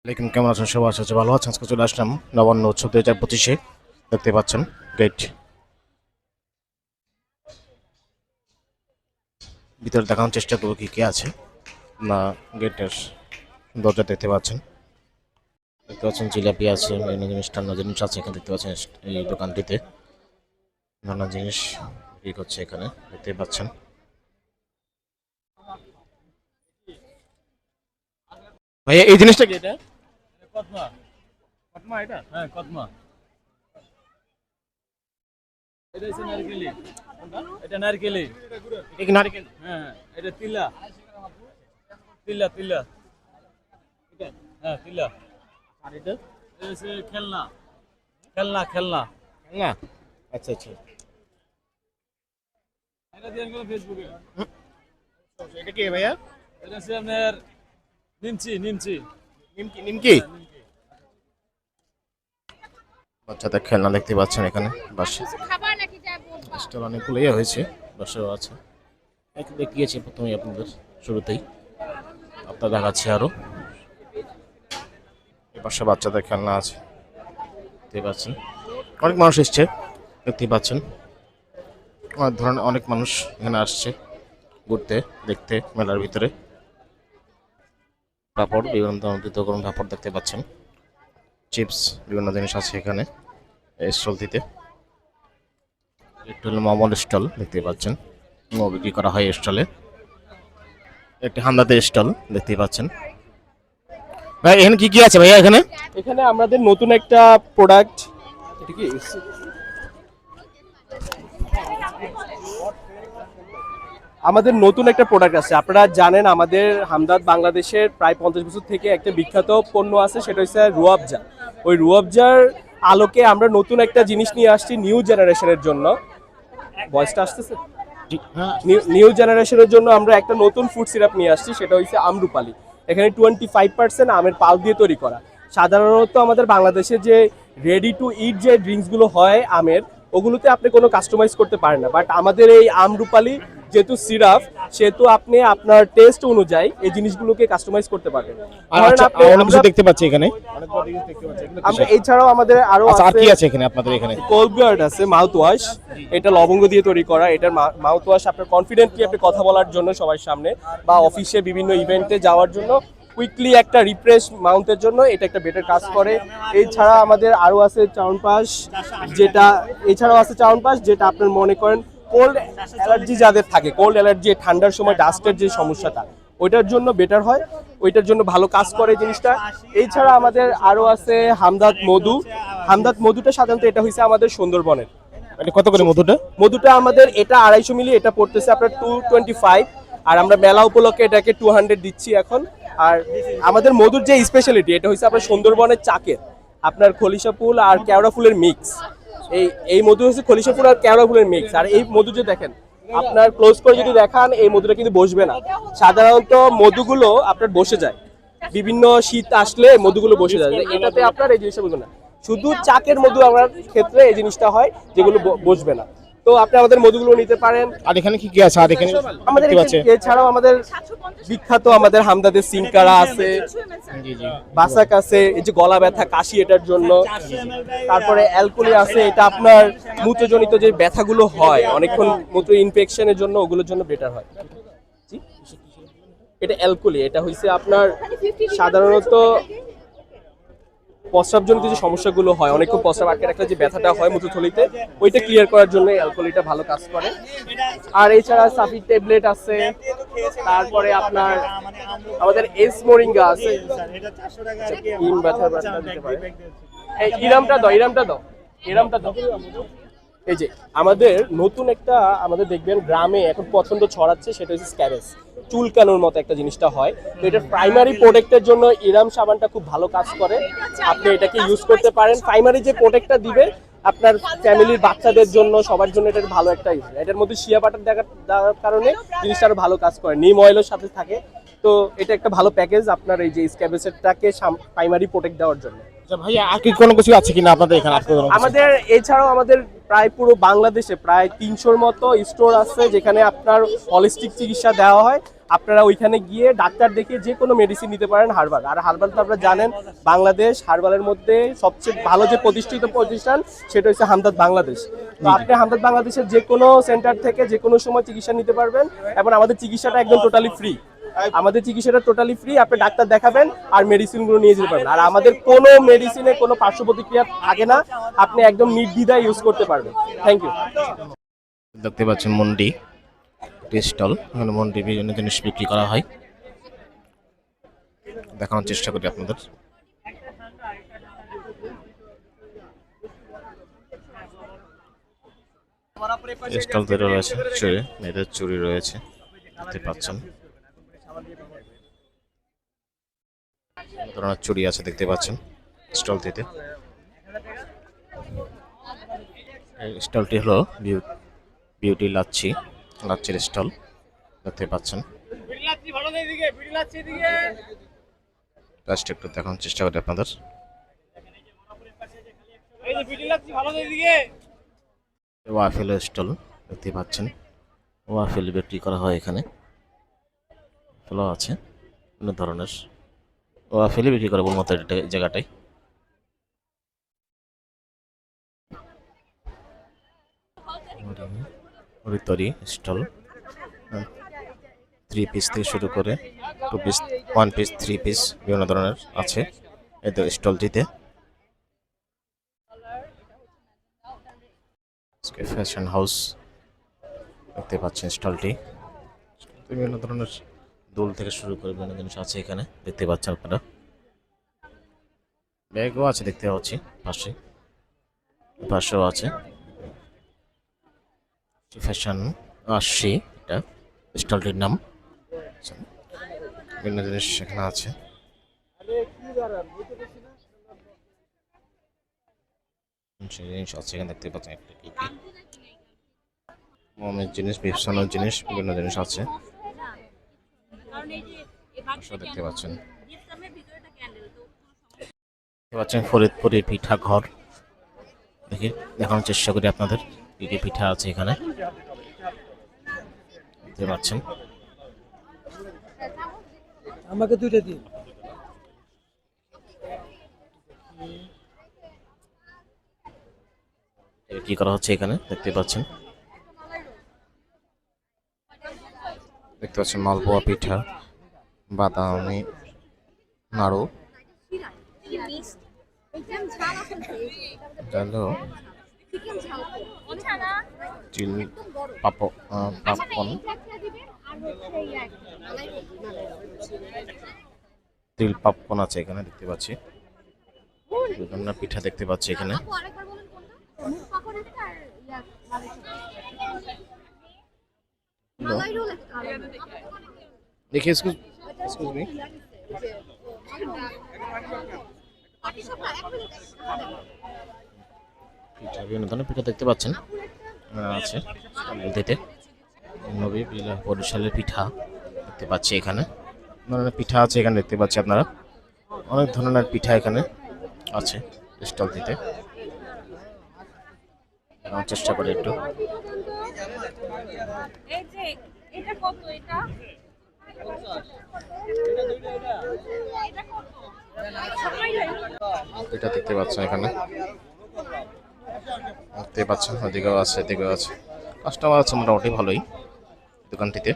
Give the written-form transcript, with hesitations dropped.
লেকিন কেমন আছেন সবাই? আশা করছি ভালো আছেন। আজকে চলে আসলাম নবান্ন উৎসব 2025-এ। দেখতে পাচ্ছেন গেট, ভিতরে দেখানোর চেষ্টা করবো কি কি আছে না। গেটের দরজা দেখতে পাচ্ছেন, জিলাপি আছে, বিভিন্ন মিষ্টান্ন জিনিস আছে এখানে দেখতে পাচ্ছেন। এই দোকানটিতে নানা জিনিস বিক্রি করছে এখানে দেখতে পাচ্ছেন। ভাইয়া এই জিনিসটা কি? এটা কদমা। কদমা এটা? হ্যাঁ, কদমা। এটা হচ্ছে নারকেলি। এটা নারকেলি। এটা কি নারিকেল? হ্যাঁ, এটা তিলা। তিলা, তিলা। এটা? হ্যাঁ, তিলা। আর এটা এটা হচ্ছে খেলনা। খেলনা, খেলনা। না, আচ্ছা আচ্ছা। এটা দিয়ে গেল ফেসবুকে। এটা কি ভাইয়া? এটা হচ্ছে আপনার নিমচি, নিমচি। নিমকি? নিমকি হ্যাঁ, নিমকি। বাচ্চাদের খেলনা দেখতে পাচ্ছেন এখানে বাসে। স্টল অনেকগুলো হয়েছে, বাসাও আছে। একটু দেখিয়েছি প্রথমেই আপনাদের শুরুতেই, আপনার দেখাচ্ছি আরো। এই পাশে বাচ্চাদের খেলনা আছে দেখতে পাচ্ছেন। অনেক মানুষ এসছে দেখতে পাচ্ছেন। অনেক ধরনের অনেক মানুষ এখানে আসছে ঘুরতে দেখতে মেলার ভিতরে। পাপড়, বিভিন্ন ধরনের পাপড় দেখতে পাচ্ছেন। চিপস, বিভিন্ন জিনিস আছে এখানে এই স্টলটিতে। একটু হলো মোমোর স্টল দেখতে পাচ্ছেন, মোমো বিক্রি করা হয় এই স্টলে। একটি হান্দাতের স্টল দেখতে পাচ্ছেন। ভাই এখানে কি কি আছে ভাইয়া? এখানে এখানে আমাদের নতুন একটা প্রোডাক্ট, এটা কি আমাদের নতুন একটা প্রোডাক্ট আছে। আপনারা জানেন আমাদের হামদাদ বাংলাদেশের প্রায় 50 বছর থেকে একটা বিখ্যাত পণ্য আছে, সেটা হচ্ছে রুয়াবজা। ওই রুয়াবজার আলোকে আমরা নতুন একটা জিনিস নিয়ে আসছি নিউ জেনারেশনের জন্য। ভয়েসটা আসতেছে? হ্যাঁ, নিউ জেনারেশনের জন্য আমরা একটা নতুন ফুড সিরাপ নিয়ে আসছি, সেটা হচ্ছে আমরুপালি। এখানে 25% আমের পাল দিয়ে তৈরি করা। সাধারণত আমাদের বাংলাদেশে যে রেডি টু ইট যে ড্রিঙ্কসগুলো হয় আমের, ওগুলোতে আপনি কোনো কাস্টমাইজ করতে পারেন না, বাট আমাদের এই আমরুপালি যেহেতু সিরাপ, সেহেতু আপনি আপনার টেস্ট অনুযায়ী এই জিনিসগুলোকে কাস্টমাইজ করতে পারবেন। আর ধরেন আচ্ছা, আপনি অনেক কিছু দেখতে পাচ্ছি এখানে। আমরা এছাড়াও আমাদের আরো আচ্ছা, আর আছে। কি আছে এখানে আপনাদের এখানে? কোলগার্ড আছে, মাউথ ওয়াশ। এটা লবঙ্গ দিয়ে তৈরি করা। এটার মাউথ ওয়াশ আপনার কনফিডেন্টলি আপনি কথা বলার জন্য সবার সামনে বা অফিসে বিভিন্ন ইভেন্টে যাওয়ার জন্য, কুইকলি একটা রিফ্রেশ মাউন্টের জন্য এটা একটা বেটার কাজ করে। এছাড়া আমাদের আরো আছে চাউনপাস, যেটা এছাড়াও আছে চাউনপাস, যেটা আপনার মনে করেন কোল্ড অ্যালার্জি যাদের থাকে, কোল্ড অ্যালার্জি ঠান্ডার সময় ডাস্টের যে সমস্যাটা, ওইটার জন্য বেটার হয়, ওইটার জন্য ভালো কাজ করে জিনিসটা। এছাড়া আমাদের আরো আছে হামদাত মধু। হামদাত মধুটা সাধারণত এটা হয়েছে আমাদের সুন্দরবনের। এটা কত করে মধুটা? মধুটা আমাদের এটা 250 মিলি, এটা পড়তেছে আপনার 225। আর আমরা মেলা উপলক্ষে এটাকে 200 দিচ্ছি এখন। আর আমাদের মধুর যে স্পেশালিটি, এটা হচ্ছে আপনার সুন্দরবনের চাকের আপনার খলিশা ফুল আর কেওড়া ফুলের মিক্স। এই এই মধু হচ্ছে খলিশা ফুল আর কেওড়া ফুলের মিক্স। আর এই মধু যে দেখেন, আপনার ক্লোজ করে যদি দেখান, এই মধুটা কিন্তু বসবে না। সাধারণত মধুগুলো আপনার বসে যায়, বিভিন্ন শীত আসলে মধুগুলো বসে যায়, এটাতে আপনার এই জিনিসটা বসবে না। শুধু চাকের মধু আমার ক্ষেত্রে এই জিনিসটা হয়, যেগুলো বসবে না। তো আপনি আমাদের মধুগুলো নিতে পারেন। আর এখানে কি কি আছে? আর এখানে আমাদের দেখতে পাচ্ছি এছাড়াও আমাদের বিখ্যাত আমাদের হামদাদের সিনকারা আছে, জি জি বাসাক আছে, এই যে গলা ব্যথা কাশি এটার জন্য। তারপরে অ্যালকোলি আছে, এটা আপনার মূত্রজনিত যে ব্যথাগুলো হয় অনেকক্ষণ মূত্র ইনফেকশনের জন্য, ওগুলোর জন্য বেটার হয়। জি, এটা অ্যালকোলি, এটা হইছে আপনার সাধারণত প্রস্রাবজনিত যে সমস্যাগুলো হয়, অনেকক্ষণ প্রস্রাব আটকে রাখলে যে ব্যথাটা হয় মূত্রথলিতে, ওইটা ক্লিয়ার করার জন্য অ্যালকোলিটা ভালো কাজ করে। আর এছাড়া সাফির ট্যাবলেট আছে। তারপরে আপনার আমাদের এস মোরিঙ্গা আছে, ইন ব্যথা দিতে পারে। এই ইরামটা দাও, ইরামটা দাও, ইরামটা দাও। এই যে আমাদের নতুন একটা, আমাদের দেখবেন গ্রামে এখন পছন্দ ছড়াচ্ছে, সেটা হচ্ছে স্ক্যাবেজ, চুলকানোর মতো একটা জিনিসটা হয়। তো এটার প্রাইমারি প্রোটেক্টের জন্য ইরাম সাবানটা খুব ভালো কাজ করে, আপনি এটাকে ইউজ করতে পারেন। প্রাইমারি যে প্রোটেক্টটা দিবে আপনার ফ্যামিলির বাচ্চাদের জন্য, সবার জন্য এটা ভালো একটা ইউজ। এটার মধ্যে শিয়া বাটার দেওয়ার কারণে জিনিসটা আরো ভালো কাজ করে, নিম অয়েলের সাথে থাকে। তো এটা একটা ভালো প্যাকেজ আপনার এই যে স্ক্যাবেজটাকে প্রাইমারি প্রোটেক্ট দেওয়ার জন্য। আচ্ছা ভাইয়া, আর কি কোনো কিছু আছে কিনা আপনাদের এখানে? আর কোনো কিছু? আমাদের এছাড়াও আমাদের প্রায় পুরো বাংলাদেশে প্রায় 300-র মতো স্টোর আছে, যেখানে আপনার হলিস্টিক চিকিৎসা দেওয়া হয়। আপনারা ওইখানে গিয়ে ডাক্তার দেখিয়ে যে কোনো মেডিসিন নিতে পারেন হার্বাল। আর হার্বাল তো আপনারা জানেন বাংলাদেশ হার্বালের মধ্যে সবচেয়ে ভালো যে প্রতিষ্ঠিত প্রতিষ্ঠান সেটা হচ্ছে হামদর্দ বাংলাদেশ। তো আপনি হামদর্দ বাংলাদেশের যে কোনো সেন্টার থেকে যে কোনো সময় চিকিৎসা নিতে পারবেন এবং আমাদের চিকিৎসাটা একদম টোটালি ফ্রি। আমাদের চিকিৎসাটা টোটালি ফ্রি, আপনি ডাক্তার দেখাবেন আর মেডিসিনগুলো নিয়ে যেতে পারবেন। আর আমাদের কোনো মেডিসিনে কোনো পার্শ্ব প্রতিক্রিয়া থাকে না, আপনি একদম নির্দ্বিধায় ইউজ করতে পারবেন। Thank you. দেখতে পাচ্ছেন মন্ডি স্টল, এখানে মন্ডি বিভিন্ন জিনিস বিক্রি করা হয়, দেখানোর চেষ্টা করি আপনাদের। স্টল তৈরি রয়েছে চুড়ি, মেয়েদের চুড়ি রয়েছে দেখতে পাচ্ছেন, ধরনের চুড়ি আছে দেখতে পাচ্ছেন স্টলটিতে। এই স্টলটি হলো বিউটি লাচ্ছির স্টল দেখতে পাচ্ছেন। জাস্ট একটু দেখানোর চেষ্টা করি আপনাদের। ওয়াফেল স্টল দেখতে পাচ্ছেন, ওয়াফেল বিক্রি করা হয় এখানে, ফেলো আছে বিভিন্ন ধরনের ওয়াফেল বিক্রি করে বলবো জায়গাটায়। তরি স্টল, 3 পিস থেকে শুরু করে 2 পিস, 1 পিস, 3 পিস বিভিন্ন ধরনের আছে এই তো স্টলটিতে। ফ্যাশন হাউস দেখতে পাচ্ছেন স্টলটি, বিভিন্ন ধরনের দোল থেকে শুরু করে বিভিন্ন জিনিস আছে এখানে দেখতে পাচ্ছেন আপনারা। ব্যাগও আছে দেখতে পাচ্ছি পাশেও আছে। ফ্যাশন আসছি এটা স্টলটির নাম, বিভিন্ন জিনিস এখানে আছে। জিনিস আছে এখানে দেখতে পাচ্ছেন, একটা কি মোমের জিনিস, বিপসানোর জিনিস, বিভিন্ন জিনিস আছে দেখতে পাচ্ছেন। দেখতে পাচ্ছেন ফরিদপুরের পিঠা ঘর, দেখানোর চেষ্টা করি আপনাদের কি কি পিঠা আছে এখানে দেখতে পাচ্ছেন। আমাকে 2টা দিন। কি করা হচ্ছে এখানে দেখতে পাচ্ছেন, মালপোয়া পিঠা, বাদামি নাড়ু, পাপন, তিল পাপন আছে এখানে দেখতে পাচ্ছি, বিভিন্ন পিঠা দেখতে পাচ্ছি এখানে। দেখি এক্সকিউজ মি, পিঠা বিভিন্ন ধরনের পিঠা দেখতে পাচ্ছেন আছে দিতে। নবী বরিশালের পিঠা দেখতে পাচ্ছি এখানে, ধরনের পিঠা আছে এখানে দেখতে পাচ্ছি আপনারা, অনেক ধরনের পিঠা এখানে আছে স্টল দিতে। চেষ্টা করি একটু। এটা দেখতে পাচ্ছেন এখানে, দেখতে পাচ্ছেন ওদিকেও আছে, এদিকেও আছে, কাস্টমার আছে মোটামুটি ভালোই দোকানটিতে।